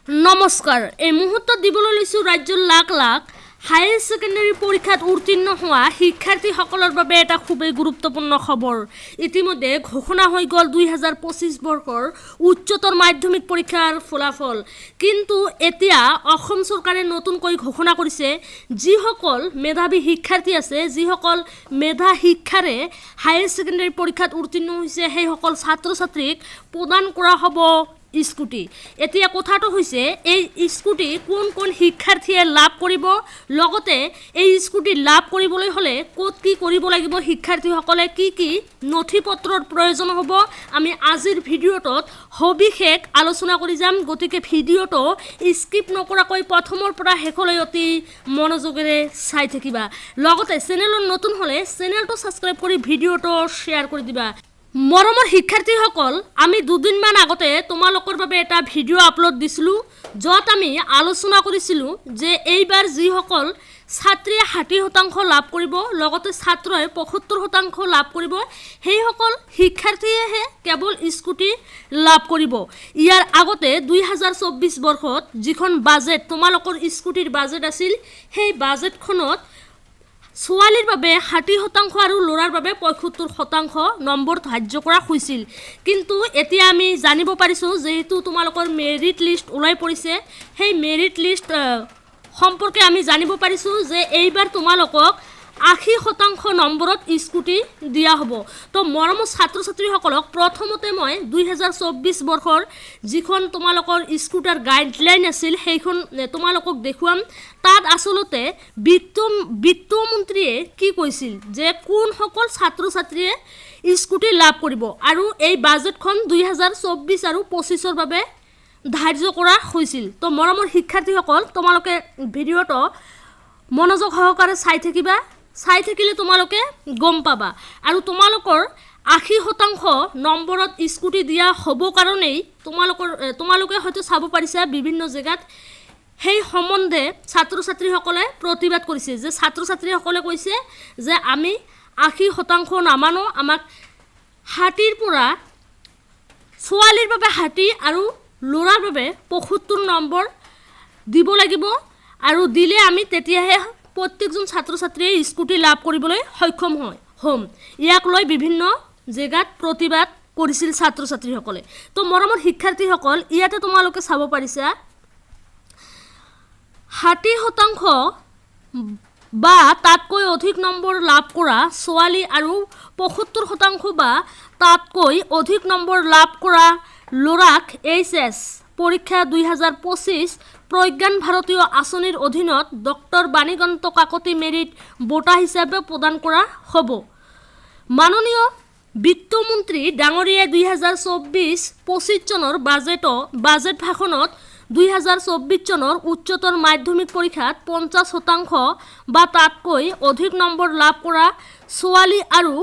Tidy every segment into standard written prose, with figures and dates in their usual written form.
নমস্কাৰ এই মুহূৰ্তত দিবলৈ লৈছো ৰাজ্যৰ লাখ লাখ হায়াৰ সেকেন্ডাৰী পৰীক্ষাত উত্তীৰ্ণ হোৱা শিক্ষাৰ্থীসকলৰ বাবে এটা খুবেই গুৰুত্বপূৰ্ণ খবৰ ইতিমধ্যে ঘোষণা হৈ গ'ল 2025 বৰ্ষৰ উচ্চতৰ মাধ্যমিক পৰীক্ষাৰ ফলাফল কিন্তু এতিয়া অসম চৰকাৰে নতুনকৈ ঘোষণা কৰিছে যিসকল মেধাৱী শিক্ষাৰ্থী আছে যিসকল মেধা শিক্ষাৰে হায়াৰ সেকেন্ডাৰী পৰীক্ষাত উত্তীৰ্ণ হৈছে সেই সকল ছাত্ৰ ছাত্ৰীক প্ৰদান কৰা হ'ব স্কুটি এতিয়া কথাটো হৈছে এই স্কুটি কোন শিক্ষাৰ্থীয়ে লাভ কৰিব লগতে এই স্কুটি লাভ কৰিবলৈ হলে ক'ত কি কৰিব লাগিব শিক্ষাৰ্থীসকলে কি নথিপত্ৰৰ প্ৰয়োজন হ'ব আমি আজিৰ ভিডিঅ'টোত সবিশেষ আলোচনা কৰি যাম গতিকে ভিডিঅ'টো স্কিপ নকৰাকৈ প্ৰথমৰ পৰা শেষলৈ অতি মনোযোগেৰে চাই থাকিবা লগতে চেনেলত নতুন হলে চেনেলটো সাবস্ক্ৰাইব কৰি ভিডিঅ'টো শ্বেয়াৰ কৰি দিবা মৰমৰ শিক্ষাৰ্থীসকল আমি দুদিনমান আগতে তোমালোকৰ বাবে এটা ভিডিঅ' আপলোড দিছিলোঁ য'ত আমি আলোচনা কৰিছিলোঁ যে এইবাৰ যিসকল ছাত্ৰীয়ে 60% লাভ কৰিব লগতে ছাত্ৰই 75% লাভ কৰিব সেইসকল শিক্ষাৰ্থীয়েহে কেৱল স্কুটি লাভ কৰিব ইয়াৰ আগতে 2024 বৰ্ষত যিখন বাজেট তোমালোকৰ স্কুটিৰ বাজেট আছিল সেই বাজেটখনত ছোৱালীৰ বাবে 60% আৰু ল'ৰাৰ বাবে 75% নম্বৰ ধাৰ্য কৰা হৈছিল কিন্তু এতিয়া আমি জানিব পাৰিছো যেহেতু তোমালোকৰ মেৰিট লিষ্ট ওলাই পৰিছে সেই মেৰিট লিষ্ট সম্পৰ্কে আমি জানিব পাৰিছো যে এইবাৰ তোমালোকক 80% নম্বৰত স্কুটি দিয়া হ'ব তো মৰমৰ ছাত্ৰ ছাত্ৰীসকলক প্ৰথমতে মই 2024 বৰ্ষৰ যিখন তোমালোকৰ স্কুটাৰ গাইডলাইন আছিল সেইখন তোমালোকক দেখুৱাম তাত আসলতে বিত্ত মন্ত্ৰীয়ে কি কৈছিল যে কোন সকল ছাত্ৰ ছাত্ৰীয়ে স্কুটি লাভ কৰিব আৰু এই বাজেটখন 2024 আৰু 25 ৰ বাবে ধাৰ্য কৰা হৈছিল তো মৰমৰ শিক্ষাৰ্থীসকল তোমালোকে ভিডিঅ'টো মনোযোগ সহকাৰে চাই থাকিলে তোমালোকে গম পাবা আৰু তোমালোকৰ 80% নম্বৰত স্কুটি দিয়া হ'ব কাৰণেই তোমালোকে হয়তো চাব পাৰিছা বিভিন্ন জায়গাত সেই সম্বন্ধে ছাত্ৰ ছাত্ৰীসকলে প্ৰতিবাদ কৰিছে যে ছাত্ৰ ছাত্ৰীসকলে কৈছে যে আমি 80% নামানো আমাক 60ৰ পৰা ছোৱালীৰ বাবে 60 আৰু ল'ৰাৰ বাবে 75 নম্বৰ দিব লাগিব আৰু দিলে আমি তেতিয়াহে প্ৰত্যেকজন ছাত্ৰ ছাত্ৰীয়ে স্কুটি লাভ কৰিবলৈ সক্ষম হ'ম ইয়াক লৈ বিভিন্ন জায়গাত প্ৰতিবাদ কৰিছিল ছাত্ৰ ছাত্ৰীসকলে তো মৰমৰ শিক্ষাৰ্থীসকল ইয়াতে তোমালোকে চাব পাৰিছা 60% বা তাতকৈ অধিক নম্বৰ লাভ কৰা ছোৱালী আৰু 75% বা তাতকৈ অধিক নম্বৰ লাভ কৰা ল'ৰাক এইচএছ পৰীক্ষা 2025 প্ৰজ্ঞান ভাৰতীয় আঁচনিৰ অধীনত ডক্টৰ বাণীকান্ত কাকতি মেৰিট বঁটা হিচাপে প্ৰদান কৰা হ'ব মাননীয় বিত্তমন্ত্ৰী ডাঙৰীয়াই 2024-25 চনৰ বাজেট ভাষণত 2024 চনৰ উচ্চতৰ মাধ্যমিক পৰীক্ষাত 50% বা তাতকৈ অধিক নম্বৰ লাভ কৰা ছোৱালী আৰু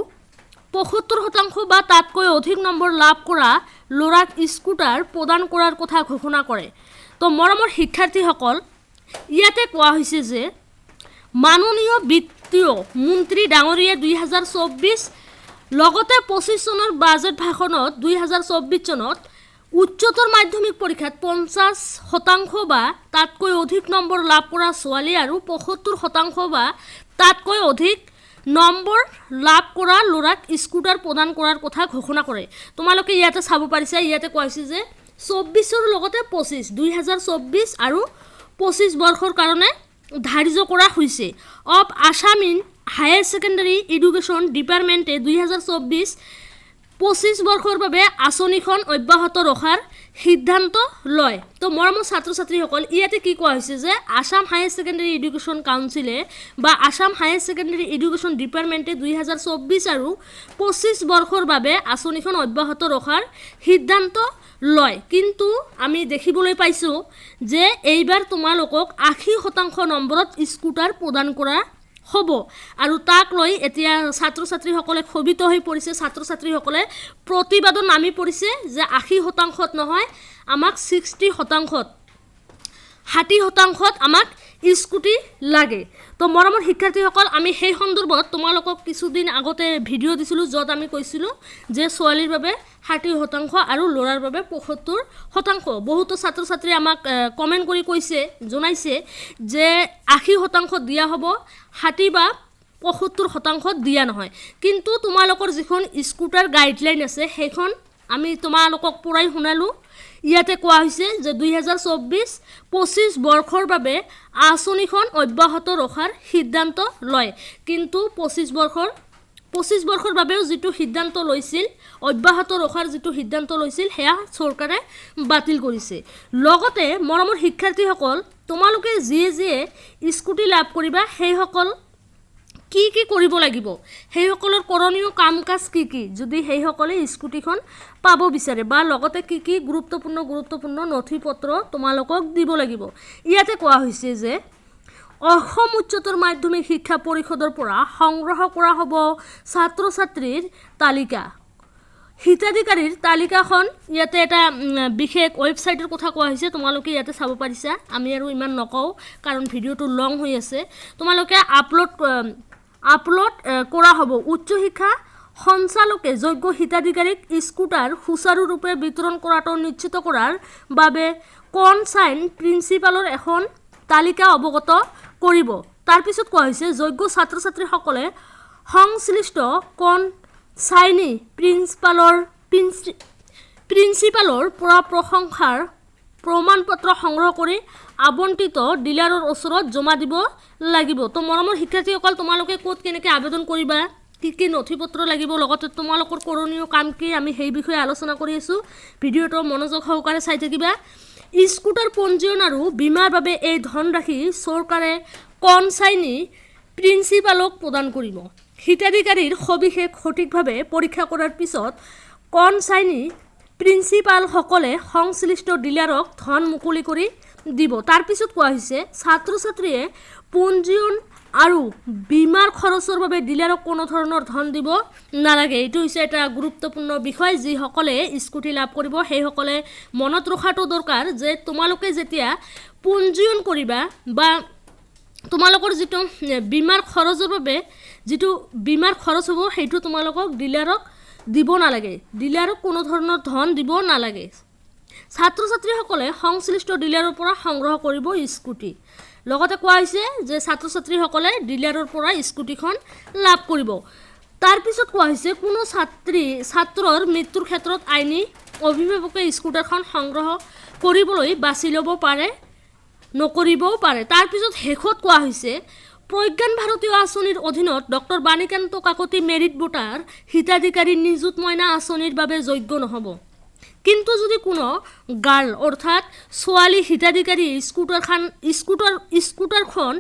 75% বা তাতকৈ অধিক নম্বৰ লাভ কৰা ল'ৰাক স্কুটাৰ প্ৰদান কৰাৰ কথা ঘোষণা কৰে তো মৰমৰ শিক্ষাৰ্থীসকল ইয়াতে কোৱা হৈছে যে মাননীয় বিত্তীয় মন্ত্ৰী ডাঙৰীয়াই 2024 লগতে 25 চনৰ বাজেট ভাষণত 2024 চনত উচ্চতৰ মাধ্যমিক পৰীক্ষাত 50% বা তাতকৈ অধিক নম্বৰ লাভ কৰা ছোৱালী আৰু 75% বা তাতকৈ অধিক নম্বৰ লাভ কৰা ল'ৰাক স্কুটাৰ প্ৰদান কৰাৰ কথা ঘোষণা কৰে তোমালোকে ইয়াতে চাব পাৰিছা ইয়াতে কোৱা হৈছে যে 24 ৰ লগতে 25 2024 আৰু 25 বৰ্ষৰ কাৰণে ধাৰ্য কৰা হৈছে of Assam in higher secondary education ডিপাৰ্টমেণ্টে 2024-25 বৰ্ষৰ বাবে আঁচনিখন অব্যাহত ৰখাৰ সিদ্ধান্ত লয় তো মৰমৰ ছাত্ৰ ছাত্ৰীসকল ইয়াতে কি কোৱা হৈছে যে আসাম হায়াৰ সেকেন্ডাৰী এডুকেশ্যন কাউন্সিলে বা আসাম হায়াৰ সেকেন্ডাৰী এডুকেশ্যন ডিপাৰ্টমেণ্টে 2024 আৰু 25 বৰ্ষৰ বাবে আঁচনিখন অব্যাহত ৰখাৰ সিদ্ধান্ত লয় কিন্তু আমি দেখিবলৈ পাইছোঁ যে এইবাৰ তোমালোকক 80% নম্বৰত স্কুটাৰ প্ৰদান কৰা হ'ব আৰু তাক লৈ এতিয়া ছাত্ৰ ছাত্ৰীসকলে ক্ষোভিত হৈ পৰিছে ছাত্ৰ ছাত্ৰীসকলে প্ৰতিবাদত নামি পৰিছে যে 80%ত নহয় আমাক 60%ত 60% আমাক স্কুটি লাগে তো মৰমৰ শিক্ষাৰ্থীসকল আমি সেই সন্দৰ্ভত তোমালোকক কিছুদিন আগতে ভিডিঅ' দিছিলোঁ য'ত আমি কৈছিলোঁ যে ছোৱালীৰ বাবে 60% আৰু ল'ৰাৰ বাবে 75% বহুতো ছাত্ৰ ছাত্ৰী আমাক কমেণ্ট কৰি কৈছে জনাইছে যে 80% দিয়া হ'ব 60 বা 75% দিয়া নহয় কিন্তু তোমালোকৰ যিখন স্কুটাৰ গাইডলাইন আছে সেইখন আমি তোমালোকক পঢ়াই শুনালোঁ ইয়াতে কোৱা হৈছে যে 2024-25 বৰ্ষৰ বাবে আঁচনিখন অব্যাহত ৰখাৰ সিদ্ধান্ত লয় কিন্তু 25 বৰ্ষৰ বাবেও যিটো সিদ্ধান্ত লৈছিল অব্যাহত ৰখাৰ যিটো সিদ্ধান্ত লৈছিল সেয়া চৰকাৰে বাতিল কৰিছে লগতে মৰমৰ শিক্ষাৰ্থীসকল তোমালোকে যিয়ে স্কুটি লাভ কৰিবা সেইসকল কি কৰিব লাগিব সেইসকলৰ কৰণীয় কাম কাজ কি যদি সেইসকলে স্কুটিখন পাব বিচাৰে বা লগতে কি গুৰুত্বপূৰ্ণ নথিপত্ৰ তোমালোকক দিব লাগিব ইয়াতে কোৱা হৈছে যে অসম উচ্চতৰ মাধ্যমিক শিক্ষা পৰিষদৰ পৰা সংগ্ৰহ কৰা হ'ব ছাত্ৰ ছাত্ৰীৰ তালিকা হিতাধিকাৰীৰ তালিকাখন ইয়াতে এটা বিশেষ ৱেবছাইটৰ কথা কোৱা হৈছে তোমালোকে ইয়াতে চাব পাৰিছা আমি আৰু ইমান নকওঁ কাৰণ ভিডিঅ'টো লং হৈ আছে তোমালোকে আপলোড কৰা হ'ব উচ্চ শিক্ষা সঞ্চালকে যোগ্য হিতাধিকাৰীক স্কুটাৰ সুচাৰুৰূপে বিতৰণ কৰাটো নিশ্চিত কৰাৰ বাবে কনচাইন প্ৰিন্সিপালৰ এখন তালিকা অৱগত কৰিব তাৰ পিছত কোৱা হৈছে যোগ্য ছাত্ৰ ছাত্ৰীসকলে সংশ্লিষ্ট কনচাইনি প্ৰিন্সিপালৰ পৰা প্ৰশংসাৰ প্ৰমাণপত্ৰ সংগ্ৰহ কৰি আবণ্টিত ডিলাৰৰ ওচৰত জমা দিব লাগিব তো মৰমৰ শিক্ষাৰ্থীসকল তোমালোকে ক'ত কেনেকৈ আবেদন কৰিবা কি নথিপত্ৰ লাগিব লগতে তোমালোকৰ কৰণীয় কাম কি আমি সেই বিষয়ে আলোচনা কৰি আছোঁ ভিডিঅ'টো মনোযোগ সহকাৰে চাই থাকিবা স্কুটাৰ পঞ্জীয়ন আৰু বীমাৰ বাবে এই ধনৰাশি চৰকাৰে কনচাইনি প্ৰিন্সিপালক প্ৰদান কৰিব হিতাধিকাৰীৰ সবিশেষ সঠিকভাৱে পৰীক্ষা কৰাৰ পিছত কনচাইনি প্ৰিন্সিপালসকলে সংশ্লিষ্ট ডিলাৰক ধন মুকলি কৰি দিব তাৰ পিছত কোৱা হৈছে ছাত্ৰ ছাত্ৰীয়ে পঞ্জীয়ন আৰু বীমাৰ খৰচৰ বাবে ডিলাৰক কোনো ধৰণৰ ধন দিব নালাগে এইটো হৈছে এটা গুৰুত্বপূৰ্ণ বিষয় যিসকলে স্কুটি লাভ কৰিব সেইসকলে মনত ৰখাটো দৰকাৰ যে তোমালোকে যেতিয়া পঞ্জীয়ন কৰিবা বা তোমালোকৰ যিটো বীমাৰ খৰচৰ বাবে যিটো বীমাৰ খৰচ হ'ব সেইটো তোমালোকক ডিলাৰক দিব নালাগে ডিলাৰক কোনো ধৰণৰ ধন দিব নালাগে ছাত্ৰ ছাত্ৰীসকলে সংশ্লিষ্ট ডিলাৰৰ পৰা সংগ্ৰহ কৰিব স্কুটি লগতে কোৱা হৈছে যে ছাত্ৰ ছাত্ৰীসকলে ডিলাৰৰ পৰা স্কুটিখন লাভ কৰিব তাৰ পিছত কোৱা হৈছে কোনো ছাত্ৰৰ মৃত্যুৰ ক্ষেত্ৰত আইনী অভিভাৱকে স্কুটাৰখন সংগ্ৰহ কৰিবলৈ বাছি ল'ব পাৰে নকৰিবও পাৰে তাৰ পিছত শেষত কোৱা হৈছে প্ৰজ্ঞান ভাৰতীয় আঁচনিৰ অধীনত doctor Banikanta Kakati merit voter হিতাধিকাৰী নিযুত মইনা আঁচনিৰ বাবে যোগ্য নহ'ব কিন্তু যদি কোনো গাৰ্ল অৰ্থাৎ ছোৱালী হিতাধিকাৰী স্কুটাৰখন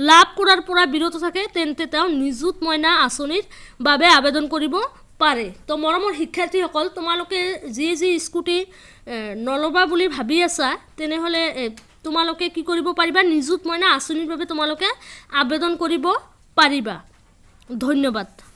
লাভ কৰাৰ পৰা বিৰত থাকে তেন্তে তেওঁ নিযুত মইনা আঁচনিৰ বাবে আবেদন কৰিব পাৰে তো মৰমৰ শিক্ষাৰ্থীসকল তোমালোকে যি স্কুটি নল'বা বুলি ভাবি আছা তেনেহ'লে তোমালোকে কি কৰিব পাৰিবা নিযুত মইনা আঁচনিৰ বাবে তোমালোকে আবেদন কৰিব পাৰিবা ধন্যবাদ